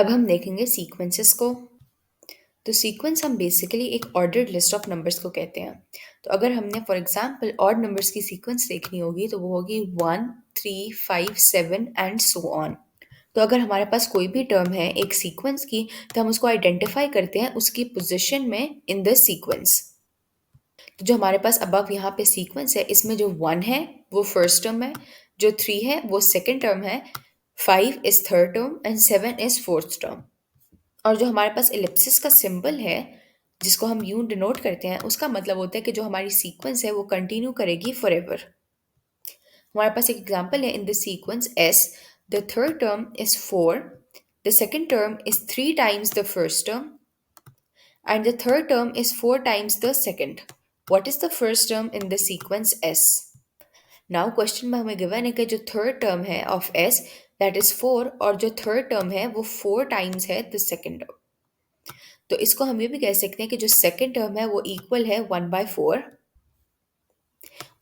अब हम देखेंगे सीक्वेंसेस को। तो सीक्वेंस हम बेसिकली एक ऑर्डर्ड लिस्ट ऑफ नंबर्स को कहते हैं। तो अगर हमने फॉर एग्जांपल ऑड नंबर्स की सीक्वेंस देखनी होगी तो वो होगी 1, 3, 5, 7 एंड सो ऑन। तो अगर हमारे पास कोई भी टर्म है एक सीक्वेंस की, तो हम उसको आइडेंटिफाई करते हैं उसकी पोजीशन में इन द सीक्वेंस। तो जो हमारे पास अबव यहाँ पे सीक्वेंस है, इसमें जो 1 है वो फर्स्ट टर्म है, जो 3 है वो सेकेंड टर्म है, 5 is third term and 7 is fourth term. और जो हमारे पास एलिप्सिस का सिंबल है जिसको हम यूं डिनोट करते हैं, उसका मतलब होता है कि जो हमारी सीक्वेंस है वो कंटिन्यू करेगी फॉरएवर। हमारे पास एक एग्जांपल है in the sequence S, the third term is 4, the second term is 3 times the first term and the third term is 4 times the second. What is the first term in the sequence S? Now question में हमें given है कि जो third term है of S that is 4 और जो third term है वो 4 टाइम्स है द सेकेंड टर्म। तो इसको हम ये भी कह सकते हैं कि जो सेकेंड टर्म है वो इक्वल है 1/4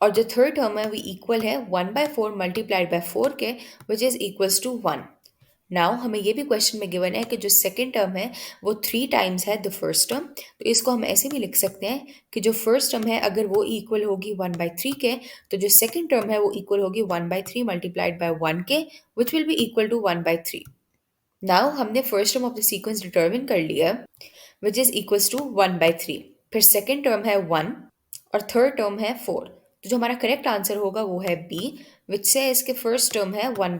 और जो थर्ड टर्म है वो इक्वल है 1/4 मल्टीप्लाइड बाय 4 के which is equals to 1। Now हमें ये भी क्वेश्चन में गिवन है कि जो सेकेंड टर्म है वो 3 टाइम्स है द फर्स्ट टर्म। तो इसको हम ऐसे भी लिख सकते हैं कि जो फर्स्ट टर्म है अगर वो इक्वल होगी 1/3 के, तो जो सेकेंड टर्म है वो इक्वल होगी 1/3 मल्टीप्लाइड बाय 1 के which will be equal to 1/3। Now हमने first term of the sequence determine कर लिया विच इज इक्वल्स टू 1/3। फिर सेकेंड टर्म है 1 और थर्ड टर्म है 4। तो जो हमारा करेक्ट आंसर होगा वो है बी, विच से इसके फर्स्ट टर्म है 1/3।